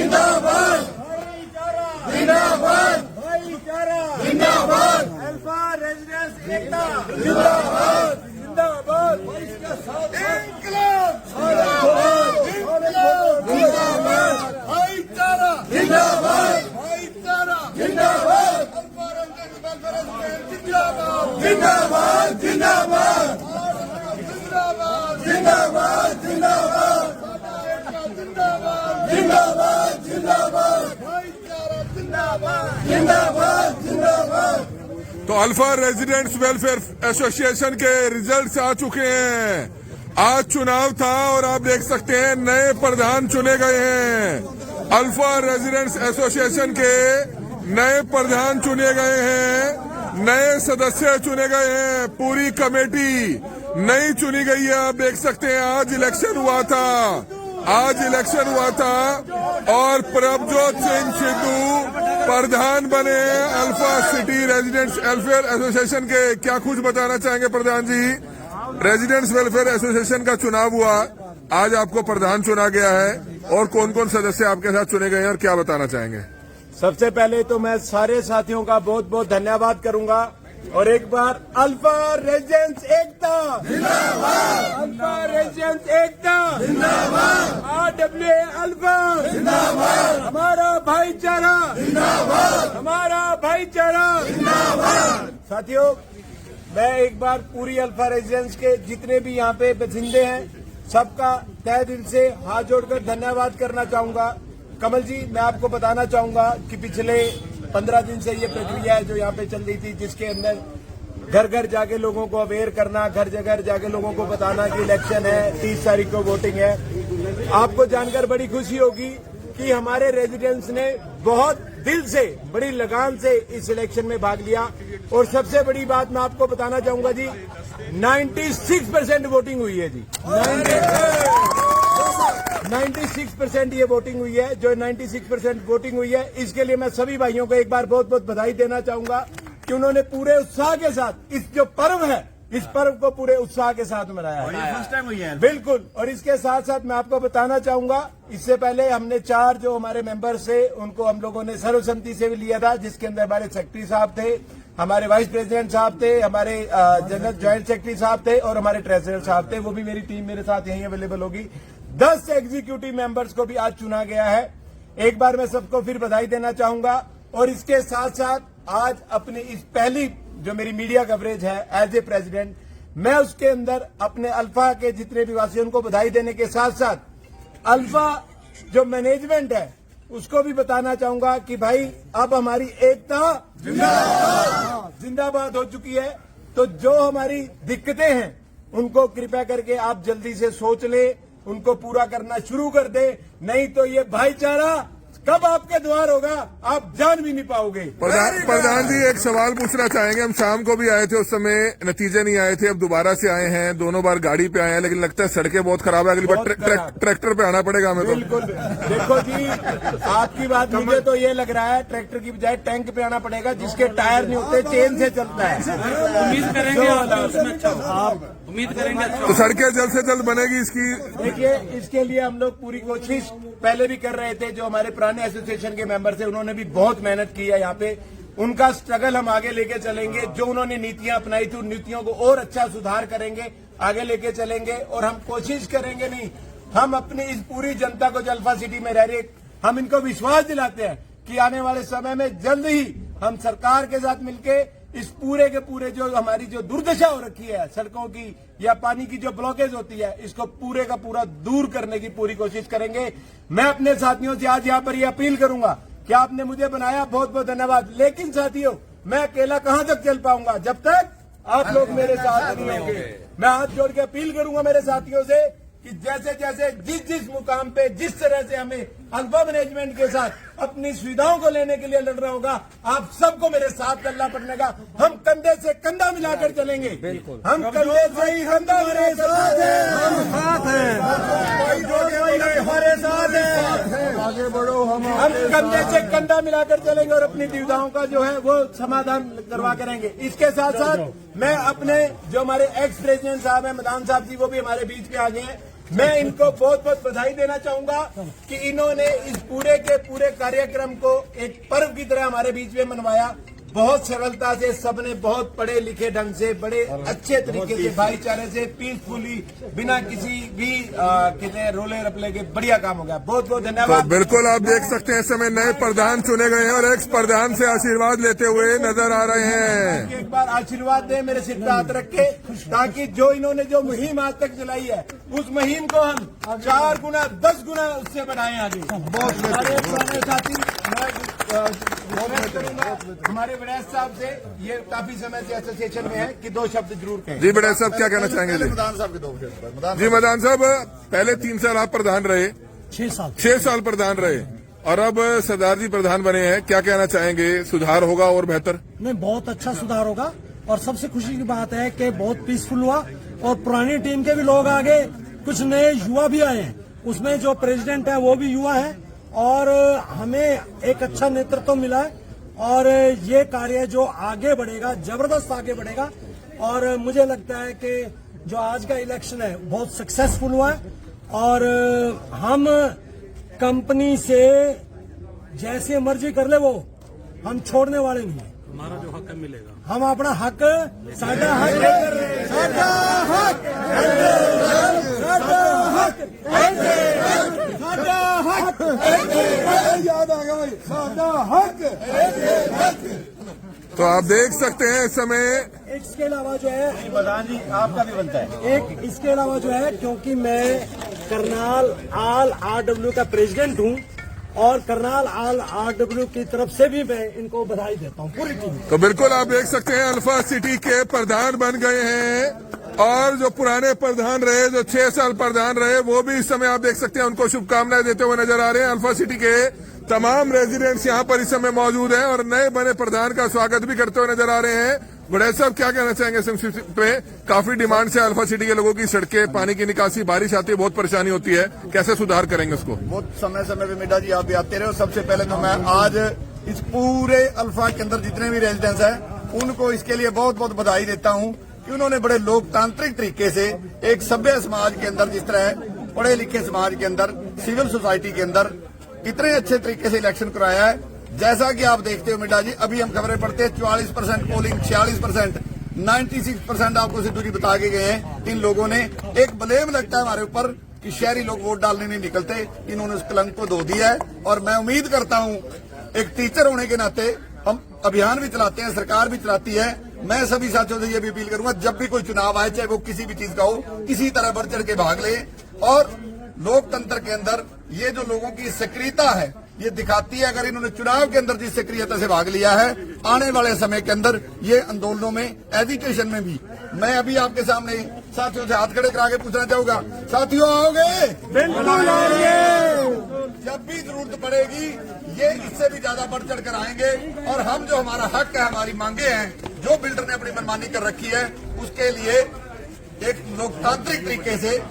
जिंदाबाद जिंदाबाद भाईचारा जिंदाबाद अल्फा रेजिडेंस एकता जिंदाबाद जिंदाबाद इंकलाब जिंदाबाद भाईचारा जिंदाबाद भाईचारा जिंदाबाद अल्फा रेजिडेंस जिंदाबाद जिंदाबाद जिंदाबाद जिंदाबाद जिंदाबाद जिंदाबाद जिंदाबाद भाईचारा जिंदाबाद जिंदाबाद जिंदाबाद। तो अल्फा रेजिडेंट्स वेलफेयर एसोसिएशन के रिजल्ट्स आ चुके हैं। आज चुनाव था और आप देख सकते हैं नए प्रधान चुने गए हैं। अल्फा रेजिडेंट्स एसोसिएशन के नए प्रधान चुने गए हैं, नए सदस्य चुने गए हैं, पूरी कमेटी नई चुनी गई है। आप देख सकते हैं आज इलेक्शन हुआ था और प्रभजोत सिंह सिद्धू प्रधान बने alpha city residents welfare association के। क्या कुछ बताना चाहेंगे प्रधान जी? रेजिडेंट्स वेलफेयर एसोसिएशन का चुनाव हुआ, आज आपको प्रधान चुना गया है और कौन कौन सदस्य आपके साथ चुने गए हैं और क्या बताना चाहेंगे? सबसे पहले तो मैं सारे साथियों का बहुत बहुत धन्यवाद करूंगा और एक बार अल्फा रेजिडेंट्स एकता जिंदाबाद, अल्फा रेजिडेंट्स एकता जिंदाबाद, RWA अल्फा जिंदाबाद, हमारा भाईचारा जिंदाबाद, हमारा भाईचारा जिंदाबाद। साथियों, मैं एक बार पूरी अल्फा रेजिडेंट्स के जितने भी यहाँ पे बासिंदे हैं सबका तहे दिल से हाथ जोड़कर धन्यवाद करना चाहूंगा। कमल जी, मैं आपको बताना चाहूंगा कि पिछले 15 दिन से ये प्रक्रिया है जो यहाँ पे चल रही थी, जिसके अंदर घर घर जाके लोगों को अवेयर करना, घर जगह जाके लोगों को बताना कि इलेक्शन है, 30 तारीख को वोटिंग है। आपको जानकर बड़ी खुशी होगी कि हमारे रेजिडेंट्स ने बहुत दिल से, बड़ी लगान से इस इलेक्शन में भाग लिया और सबसे बड़ी बात मैं आपको बताना चाहूंगा जी, 96% वोटिंग हुई है जी। 96% ये वोटिंग हुई है। जो 96% वोटिंग हुई है, इसके लिए मैं सभी भाइयों को एक बार बहुत बहुत बधाई देना चाहूंगा कि उन्होंने पूरे उत्साह के साथ इस जो पर्व है, इस पर्व को पूरे उत्साह के साथ मनाया है। फर्स्ट टाइम हुई है बिल्कुल। और इसके साथ साथ मैं आपको बताना चाहूंगा, इससे पहले हमने 4 जो हमारे मेंबर्स थे उनको हम लोगों ने सर्वसम्मति से भी लिया था, जिसके अंदर हमारे सेक्रेटरी साहब थे, हमारे वाइस प्रेसिडेंट साहब थे, हमारे जनरल ज्वाइंट सेक्रेटरी साहब थे और हमारे ट्रेजरर साहब थे। वो भी मेरी टीम मेरे साथ यहीं अवेलेबल होगी। 10 एग्जीक्यूटिव मेंबर्स को भी आज चुना गया है। एक बार मैं सबको फिर बधाई देना चाहूंगा और इसके साथ साथ आज अपनी इस पहली जो मेरी मीडिया कवरेज है एज ए प्रेसिडेंट, मैं उसके अंदर अपने अल्फा के जितने भी वासियों को बधाई देने के साथ साथ अल्फा जो मैनेजमेंट है उसको भी बताना चाहूंगा कि भाई अब हमारी एकता जिंदाबाद हो चुकी है। तो जो हमारी दिक्कतें हैं उनको कृपया करके आप जल्दी से सोच ले, उनको पूरा करना शुरू कर दे, नहीं तो ये भाईचारा कब आपके द्वार होगा आप जान भी नहीं पाओगे। प्रधान जी, एक सवाल पूछना चाहेंगे। हम शाम को भी आए थे, उस समय नतीजे नहीं आए थे, अब दोबारा से आए हैं, दोनों बार गाड़ी पे आए हैं, लेकिन लगता है सड़कें बहुत खराब है, अगली बार ट्रैक्टर पे आना पड़ेगा हमें। तो बिल्कुल। देखो जी, आपकी बात मुझे तो ये लग रहा है ट्रैक्टर की बजाय टैंक पे आना पड़ेगा, जिसके टायर नहीं होते, चेन से चलता है। उम्मीद करेंगे आप उम्मीद करेंगे तो सड़कें जल्द से जल्द बनेगी इसकी। देखिए, इसके लिए हम लोग पूरी कोशिश पहले भी कर रहे थे। जो हमारे पुराने एसोसिएशन के मेंबर थे उन्होंने भी बहुत मेहनत की है यहाँ पे, उनका स्ट्रगल हम आगे लेके चलेंगे। जो उन्होंने नीतियां अपनाई थी उन नीतियों को और अच्छा सुधार करेंगे, आगे लेके चलेंगे और हम कोशिश करेंगे, नहीं हम अपनी इस पूरी जनता को जो अल्फा सिटी में रह रही, हम इनको विश्वास दिलाते हैं कि आने वाले समय में जल्द ही हम सरकार के साथ मिलके इस पूरे के पूरे जो हमारी जो दुर्दशा हो रखी है सड़कों की या पानी की जो ब्लॉकेज होती है, इसको पूरे का पूरा दूर करने की पूरी कोशिश करेंगे। मैं अपने साथियों से आज यहाँ पर ये अपील करूंगा कि आपने मुझे बनाया, बहुत बहुत धन्यवाद, लेकिन साथियों मैं अकेला कहां तक चल पाऊंगा जब तक आप लोग मेरे साथ नहीं होंगे। मैं हाथ जोड़ के अपील करूंगा मेरे साथियों से कि जैसे जैसे जिस मुकाम पे जिस तरह से हमें अल्फा मैनेजमेंट के साथ अपनी सुविधाओं को लेने के लिए लड़ना होगा, आप सबको मेरे साथ चलना पड़ेगा। हम कंधे से कंधा मिलाकर चलेंगे, हम कंधे से ही कंधा मेरे साथ है, हम साथ हैं, हमारे साथ है, आगे बढ़ो। हम कंधे से कंधा मिलाकर चलेंगे और अपनी दुविधाओं का जो है वो समाधान करवा करेंगे। इसके साथ साथ मैं अपने जो हमारे एक्स प्रेसिडेंट साहब हैं, मदान साहब जी, वो भी हमारे बीच में आ गए हैं। मैं इनको बहुत बहुत बधाई देना चाहूंगा कि इन्होंने इस पूरे के पूरे कार्यक्रम को एक पर्व की तरह हमारे बीच में मनवाया। बहुत सरलता से सबने बहुत पढ़े लिखे ढंग से बड़े अच्छे तरीके से भाईचारे से पीसफुली बिना किसी भी किसी रोले रपले के बढ़िया काम हो गया। बहुत बहुत तो धन्यवाद। बिल्कुल आप देख सकते हैं इस समय नए प्रधान चुने गए हैं और एक्स प्रधान से आशीर्वाद लेते हुए नजर आ रहे हैं। एक बार आशीर्वाद दें मेरे सिर पे हाथ रख के, ताकि जो इन्होंने जो मुहिम आज तक चलाई है उस मुहिम को हम 4 गुना 10 गुना उससे बढ़ाएं आगे। बहुत सारे पुराने साथी हमारे बड़ैस साहब से ये काफी समय से एसोसिएशन में है कि 2 शब्द जरूर कहें। जी बड़े साहब क्या कहना चाहेंगे जी? मदान साहब के 2 शब्द। जी मदान साहब, पहले 3 साल आप प्रधान रहे, 6 साल प्रधान रहे और अब सरदार जी प्रधान बने हैं, क्या कहना चाहेंगे? सुधार होगा और बेहतर? नहीं, बहुत अच्छा सुधार होगा और सबसे खुशी की बात है कि बहुत पीसफुल हुआ और पुरानी टीम के भी लोग आगे, कुछ नए युवा भी आए हैं, उसमें जो प्रेसिडेंट है वो भी युवा है और हमें एक अच्छा नेतृत्व मिला है और ये कार्य जो आगे बढ़ेगा, जबरदस्त आगे बढ़ेगा और मुझे लगता है कि जो आज का इलेक्शन है बहुत सक्सेसफुल हुआ है और हम कंपनी से जैसे मर्जी कर ले वो हम छोड़ने वाले नहीं है। हमारा जो हक मिलेगा, हम अपना हक साडा हक साडा हक साडा हक याद आ गया भाई, साडा हक। तो आप देख सकते हैं इस समय इसके अलावा जो है प्रधान जी आपका भी बनता है एक, इसके अलावा जो है क्योंकि मैं करनाल आल आरडब्ल्यू का प्रेसिडेंट हूँ और करनाल आल आरडब्ल्यू की तरफ से भी मैं इनको बधाई देता हूँ पूरी टीम। तो बिल्कुल आप देख सकते हैं अल्फा सिटी के प्रधान बन गए हैं और जो पुराने प्रधान रहे, जो 6 साल प्रधान रहे, वो भी इस समय आप देख सकते हैं उनको शुभकामनाएं देते हुए नजर आ रहे हैं। अल्फा सिटी के तमाम रेजिडेंट्स यहाँ पर इस समय मौजूद हैं और नए बने प्रधान का स्वागत भी करते हुए नजर आ रहे हैं। गुड़ैस साहब क्या कहना चाहेंगे? इस पे काफी डिमांड से अल्फा सिटी के लोगों की सड़कें, पानी की निकासी, बारिश आती है, बहुत परेशानी होती है, कैसे सुधार करेंगे उसको? बहुत समय समय पे मिड्डा जी आप भी आते रहे हो। सबसे पहले तो मैं आज इस पूरे अल्फा के अंदर जितने भी रेजिडेंट्स हैं उनको इसके लिए बहुत बहुत बधाई देता हूं कि उन्होंने बड़े लोकतांत्रिक तरीके से एक सभ्य समाज के अंदर, जिस तरह पढ़े लिखे समाज के अंदर, सिविल सोसाइटी के अंदर कितने अच्छे तरीके से इलेक्शन कराया है। जैसा कि आप देखते हो मिड्डा जी, अभी हम खबरें पढ़ते हैं 44% पोलिंग, 46%, 96% आपको सिद्धू जी बता के गए हैं। इन लोगों ने एक ब्लेम लगता है हमारे ऊपर कि शहरी लोग वोट डालने नहीं निकलते, इन्होंने उस कलंक को धो दिया है और मैं उम्मीद करता हूं एक टीचर होने के नाते हम अभियान भी चलाते हैं, सरकार भी चलाती है। मैं सभी साथियों से ये भी अपील करूंगा, जब भी कोई चुनाव आए, चाहे वो किसी भी चीज का हो, किसी तरह बढ़ चढ़ के भाग ले और लोकतंत्र के अंदर ये जो लोगों की सक्रियता है ये दिखाती है। अगर इन्होंने चुनाव के अंदर जिस सक्रियता से भाग लिया है, आने वाले समय के अंदर ये आंदोलनों में, एजुकेशन में भी, मैं अभी आपके सामने साथियों से हाथ खड़े करा के पूछना चाहूंगा, साथियों आओगे? बिल्कुल आएंगे। जब भी जरूरत पड़ेगी ये इससे भी ज्यादा बढ़ चढ़ कर आएंगे और हम जो हमारा हक है, हमारी मांगे हैं, जो बिल्डर ने अपनी मनमानी कर रखी है, उसके लिए एक लोकतांत्रिक तरीके से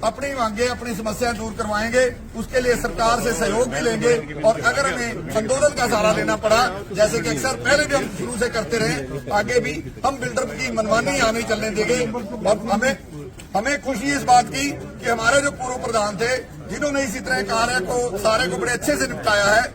अपनी मांगे, अपनी समस्याएं दूर करवाएंगे। उसके लिए सरकार से सहयोग भी लेंगे और अगर हमें आंदोलन का सहारा लेना पड़ा, जैसे कि अक्सर पहले भी हम शुरू से करते रहे, आगे भी हम बिल्डर की मनमानी यहाँ नहीं चलने देंगे। और हमें खुशी इस बात की कि हमारे जो पूर्व प्रधान थे, जिन्होंने इसी तरह कार्य को सारे को बड़े अच्छे से निपटाया है,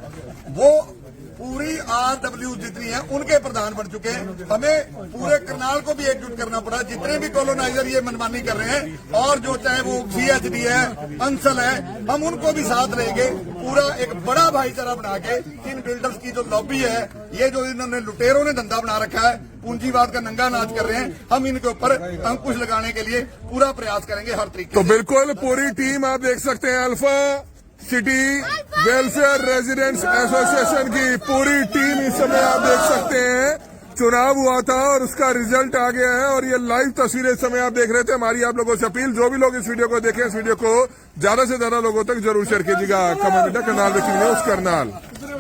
वो पूरी आरडब्ल्यू जितनी है उनके प्रधान बन चुके हैं। हमें पूरे करनाल को भी एकजुट करना पड़ा, जितने भी कॉलोनाइजर ये मनमानी कर रहे हैं और जो चाहे वो सीएचडी है, अंसल है, हम उनको भी साथ लेंगे। पूरा एक बड़ा भाईचारा बना के इन बिल्डर्स की जो लॉबी है, ये जो इन्होंने लुटेरों ने धंधा बना रखा है, पूंजीवाद का नंगा नाच कर रहे हैं, हम इनके ऊपर अंकुश लगाने के लिए पूरा प्रयास करेंगे हर तरीके तो से। बिल्कुल पूरी टीम आप देख सकते हैं alpha city welfare residents association की पूरी टीम इस समय आप देख सकते हैं। चुनाव हुआ था और उसका रिजल्ट आ गया है और ये लाइव तस्वीरें इस समय आप देख रहे थे। हमारी आप लोगों से अपील, जो भी लोग इस वीडियो को देखें, इस वीडियो को ज्यादा से ज्यादा लोगों तक जरूर शेयर कीजिएगा। Comment Karnal breaking news Karnal.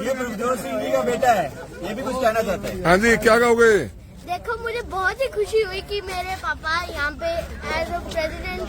ये प्रभजोत सिंह जी का बेटा है, ये भी कुछ कहना चाहता है। हाँ जी, क्या कहोगे? देखो मुझे बहुत ही खुशी हुई कि मेरे पापा यहाँ पे एज अ प्रेसिडेंट